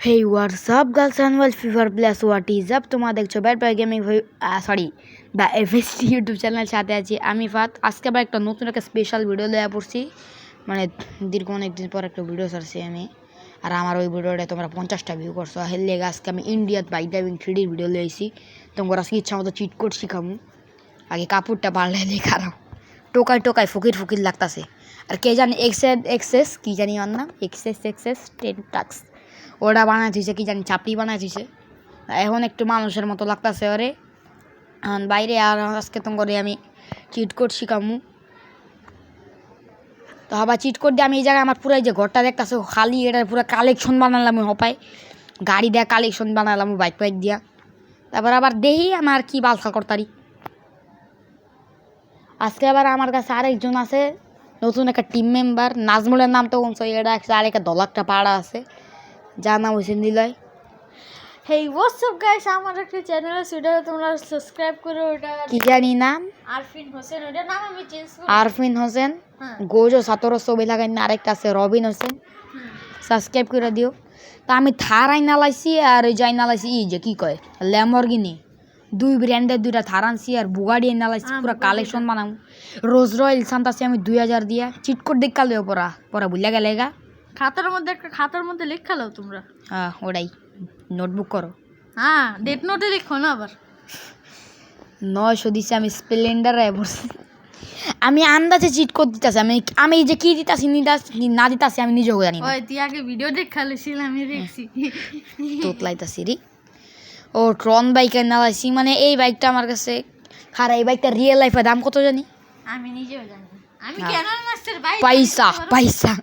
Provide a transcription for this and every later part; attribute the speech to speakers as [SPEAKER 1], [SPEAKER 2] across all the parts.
[SPEAKER 1] Hey, what's up, girls and well, fever plus what is up? তোমরা দেখছো bat বয় gaming বা FST YouTube channel সাথে আছি আমি ফাত। আজকে আবার একটা নতুন একটা স্পেশাল ভিডিও দেওয়া পড়ছি, মানে দীর্ঘ অনেকদিন পর একটা ভিডিও ছাড়ছি আমি। আর আমার ওই ভিডিওটা তোমরা 50টা ভিউ করছো। হেললে আজকে আমি ইন্ডিয়াত বাইক ড্রাইভিং 3D ভিডিও লইছি। তোমরা আজকে ইচ্ছা মতো চিট কোড শিখামু। আগে কাপড়টা পাল্লে দেখাও, টোকায় টোকায় ফকির ফকির লাগতাছে। আর কে জানি এক্সেস কি জানি ওর নাম, এক্সেস 10 টাক্স ওরা বানায় থুইছে, কি জানি চাপড়ি বানায় থুইছে। এখন একটু মানুষের মতো লাগতাছে ওরে বাইরে। আর আজকে তো করে আমি চিট কোড শিখামু। তো আবার চিট কোড দিয়ে আমি এই জায়গায় আমার পুরো যে ঘরটা দেখতেছে খালি, এটার পুরো কালেকশন বানালাম হপায়, গাড়ি দেওয়া কালেকশন বানালাম বাইক বাইক দিয়া। তারপর আবার দেখি আমার কি বালসা করতারি। আজকে আবার আমার কাছে আরেকজন আছে, নতুন একটা টিম মেম্বার, নাজমুলের নাম তো কোন এটা আরেকটা দলাকটা পাড়া আছে, যার নাম হয়েছে নিলয়।
[SPEAKER 2] হেই হোয়াটস আপ গাইস, আমার একটা চ্যানেল আছে, ওটা তোমরা সাবস্ক্রাইব করো। ওটা
[SPEAKER 1] কি জানি নাম,
[SPEAKER 2] আরফিন হোসেন, ওটার নাম আমি চেঞ্জ করব।
[SPEAKER 1] আরফিন হোসেন গোজো সাতরো ছবি লাগাই না, আরেকটা আছে রবিন হোসেন, সাবস্ক্রাইব করে দিও। তা আমি থার আইনা লাইছি আর ওই যাই না লাইছি ই যে কি কয় ল্যাম্বরগিনি, দুই ব্র্যান্ডের দুইটা থার আনছি আর বুগাড়ি আইনা লাইছি, পুরো কালেকশন বানাম। রোজ রয়েল সান্তাছি আমি 2000 দিয়া। চিটকোট দেখাল দেও পরা পরা বুঝলা গেলে গা।
[SPEAKER 2] খাতার মধ্যে একটা খাতার মধ্যে লেখা লাও তোমরা।
[SPEAKER 1] হ্যাঁ ওটাই, নোটবুক করো।
[SPEAKER 2] হ্যাঁ ডেট নোটে লিখো না আবার।
[SPEAKER 1] 900 দিছে, আমি স্প্লেন্ডারে বসছি। আমি আন্দাজে চিট কোড দিতেছি, আমি যে কি দিতাছি না দিতাছি আমি নিজেও জানি না।
[SPEAKER 2] ওই তুই আগে ভিডিও দেখালেছিল, আমি দেখছি
[SPEAKER 1] তোতলাইতাছি রে। ও ট্রন বাইক না লাইছি, মানে এই বাইকটা আমার কাছে খারাপ। এই বাইকটা রিয়েল লাইফে দাম কত জানি?
[SPEAKER 2] আমি নিজেও জানি। আমি ক্যানন মাস্টার বাইক
[SPEAKER 1] পয়সা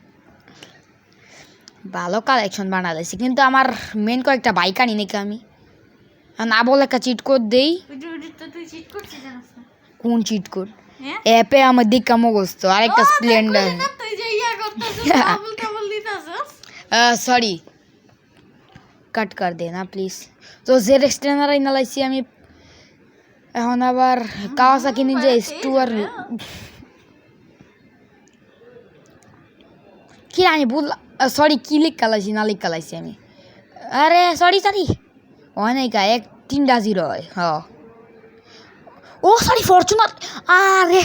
[SPEAKER 1] ভালো কালেকশন বানালাইছি, কিন্তু আমার মেন কয়েকটা বাইক আনি নাকি আমি না বলে একটা চিট কোড দেই।
[SPEAKER 2] তুই চিট করছিস জানিস না?
[SPEAKER 1] কোন চিট কোড? অ্যাপে আমার দিকা মুখস্থ আরেকটা স্প্লেন্ডার।
[SPEAKER 2] তুই যে ইয়া করতেছিস, ডাবল দিতাছস।
[SPEAKER 1] সরি, কাট কর দে না প্লিজ। তো জেড এক্সটেনার আইনা লাইছি আমি। এখন আবার কাওয়াসাকি নিনজা স্টুয়ার কি আমি বললাম, সরি কি লিখা লাইছি না লিখা লাইছি আমি। আরে সরি অনেক 3-0 হয়। ও সরি ফরচুনার। আরে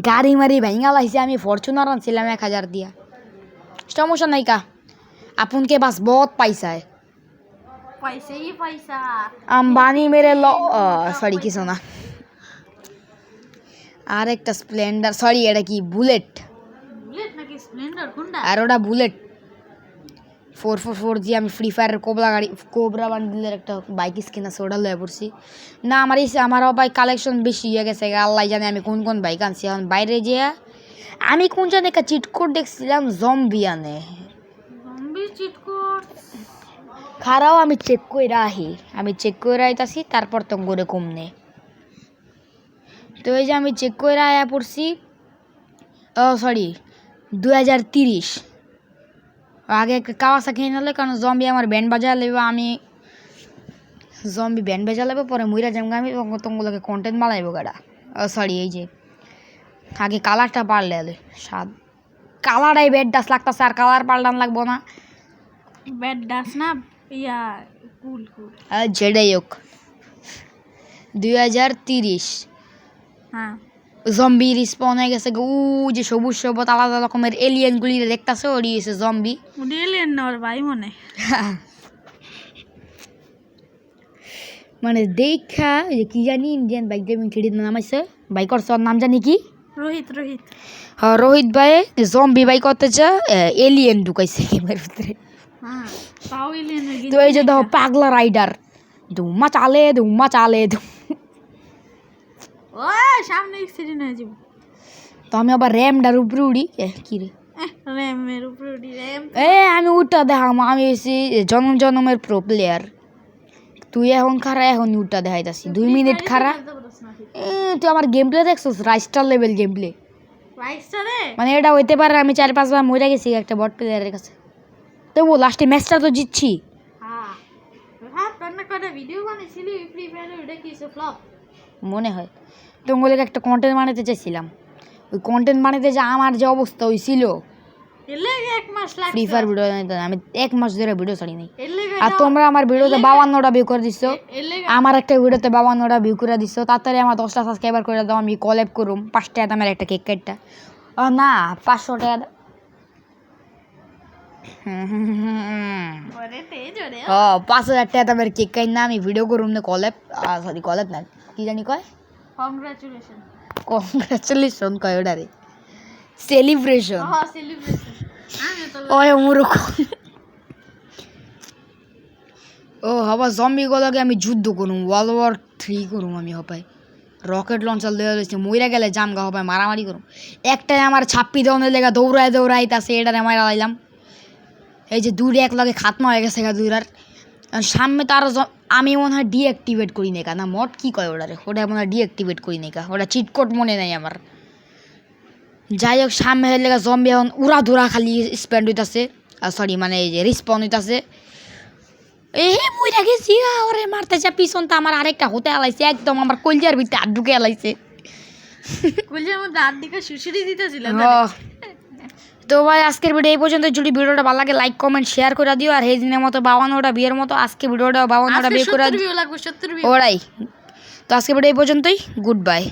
[SPEAKER 1] গাড়ি মারি ভাঙা লাইছি আমি, ফরচুনার আনছিলাম 1000 দিয়া। সমস্যা নাই কা, আপনকে বাস বহুত পয়সা है।
[SPEAKER 2] पैसे ही पैसा।
[SPEAKER 1] अंबानी मेरे लो सॉरी কিছু না। আর একটা স্প্লেন্ডার, সরি এটা কি বুলেট
[SPEAKER 2] নাকি স্প্লেন্ডার কোনটা?
[SPEAKER 1] আর ওটা বুলেট 444 জি। আমি ফ্রি ফায়ারের কোবরা বান্ডিলের একটা বাইক স্কিন আছে, ওটা লয়ে পড়ছি না। আমারও বাইক কালেকশন বেশি হয়ে গেছে, আল্লাহ জানে আমি কোন কোন বাইক আনছি। এখন বাইরে যেয়ে আমি কোন জানি একটা চিট কোড দেখছিলাম জম্বিয়ানে,
[SPEAKER 2] চিট কোড
[SPEAKER 1] খারাও আমি চেক করে আইতাছি, তারপর তো করে কমনে। তো এই যে আমি চেক করে আয়া পড়ছি। ও সরি 2030 আগে কাওয়াসাকি নিলে, কারণ জম্বি আমার ব্যান্ড বাজা লেব। আমি জম্বি ব্যান্ড বাজা লেব, পরে মইরা যাবো আমি, তোমাগুলোকে কন্টেন্ট বানাইবো গাড়া। সরি এই যে আগে কালারটা পারলে স্বাদ কালারটাই ব্যাড ডাস লাগতাছে, আর কালার পাল্টান লাগবো না।
[SPEAKER 2] ব্যাড ডাস না ইয়া কুল
[SPEAKER 1] যেটাই হোক 2030
[SPEAKER 2] হ্যাঁ
[SPEAKER 1] জম্বি রিস্পন হয়ে গেছে। ও যে সবুজ সবুজ আলাদা রকমের এলিয়েনগুলি দেখতেছে, ওরি এসে জম্বি।
[SPEAKER 2] এলিয়েন না ওর ভাই মনে
[SPEAKER 1] মানে দেখা যে কি জানি ইন্ডিয়ান বাইক ড্রাইভিং 3D নামাইছে। বাইকর সর নাম জানি কি?
[SPEAKER 2] রোহিত
[SPEAKER 1] হ্যাঁ রোহিত ভাই জম্বি বাইক করতেছে, এলিয়েন ঢুকাইছে গেমের ভিতরে।
[SPEAKER 2] হ্যাঁ তাও এলিয়েন।
[SPEAKER 1] তো এই যে দেখো পাগলা রাইডার, ধুম্মা চালে
[SPEAKER 2] ও সামনে অ্যাক্সিডেন্ট হয়ে যাবে।
[SPEAKER 1] তো আমি আবার র্যামডার উপরে উড়ি। কি রে
[SPEAKER 2] র্যামের উপরে উড়ি?
[SPEAKER 1] আমি উঠটা দেখাম, আমি এসে জনমের প্রো প্লেয়ার। তুই এখন উঠটা দেখাইতাছি 2 মিনিট খারা। তুই আমার গেম প্লে দেখছিস? রাইস্টার লেভেল গেম প্লে, মানে এটা হইতে পারে আমি 4-5 বার মরে গেছি একটা বট প্লেয়ারের কাছে। তবু লাস্টে ম্যাচটা তো জিতছি। মনে হয় তোমাকে একটা কন্টেন্ট বানাতে চাইছিলাম। ওই কন্টেন্ট বানাতে যে আমার যে অবস্থা হয়েছিল,
[SPEAKER 2] এর লাগে 1 মাস লাগছে
[SPEAKER 1] ফ্রি ফায়ার ভিডিও আমি 1 মাস ধরে ভিডিও ছাড়ি নাই
[SPEAKER 2] এর লাগে
[SPEAKER 1] আর তোমরা আমার ভিডিওতে 52টা ভিউ করে দিছো
[SPEAKER 2] এর লাগে
[SPEAKER 1] আমার একটা ভিডিওতে 52টা ভিউ করে দিছো তাড়াতাড়ি আমার 10টা সাবস্ক্রাইবার করে দাও আমি কলাব করুম 5 টাকা দামের একটা কেক কাটটা না 500 টাকা
[SPEAKER 2] পরে তেজ ওরে
[SPEAKER 1] 5000 টাকা দামের কেক কাট না আমি ভিডিও করুম না কলাব সরি কলাব না কি জানি কয়
[SPEAKER 2] কংগ্রাচুলেশন
[SPEAKER 1] কংগ্রাচুলেশন কয় ওটারে সেলিব্রেশন
[SPEAKER 2] হ্যাঁ সেলিব্রেশন আমি তো
[SPEAKER 1] ওই মূর্খ ও হবা জম্বি গুলোকে আমি যুদ্ধ করুম ওয়ার্ল্ড ওয়ার 3 করুম আমি হবাই রকেট লঞ্চার দেওয়া রয়েছে মইরা গেলে জামগা হবাই মারামারি করুম একটাই আমার ছাপ্পি দেওয়ানোর লেগা দৌড়াইতাছে এটারে মারা লাইলাম এই যে দূরে এক লগে খাতমা হয়ে গেছে দূরার সামনে তো আরো আমি মনে হয় ডিঅ্যাক্টিভেট করি নাই না মড কি কয় ওটারে ওটা মনে হয় ডিঅ্যাক্টিভেট করি নাই ওটা চিটকোড মনে নাই আমার যাই হোক সামনে হয়ে লেগা জম্বি এখন উড়া ধুরা খালি স্পেন্ড হইতাছে সরি মানে এই যে রিস্পন হইতাছে মইরা গেছি ওরে মারতেছে পিছন তো আমার আরেকটা হতে আলাইছে একদম আমার কলজার ভিতরে হাত ঢুকে আলাইছে
[SPEAKER 2] কলজের মধ্যে হাত দিকে শুশুরি দিতেছিল
[SPEAKER 1] তো ভাই আজকের ভিডিও এই পর্যন্ত যদি ভিডিওটা ভালো লাগে লাইক কমেন্ট শেয়ার করে দিও আর এই দিনের মতো 52টা বিয়ের মতো আজকে ভিডিওটা 52টা বিয়ে করে
[SPEAKER 2] ভিউ লাগবে 70 ভিউ
[SPEAKER 1] ওরাই তো আজকের ভিডিও এই পর্যন্তই গুড বাই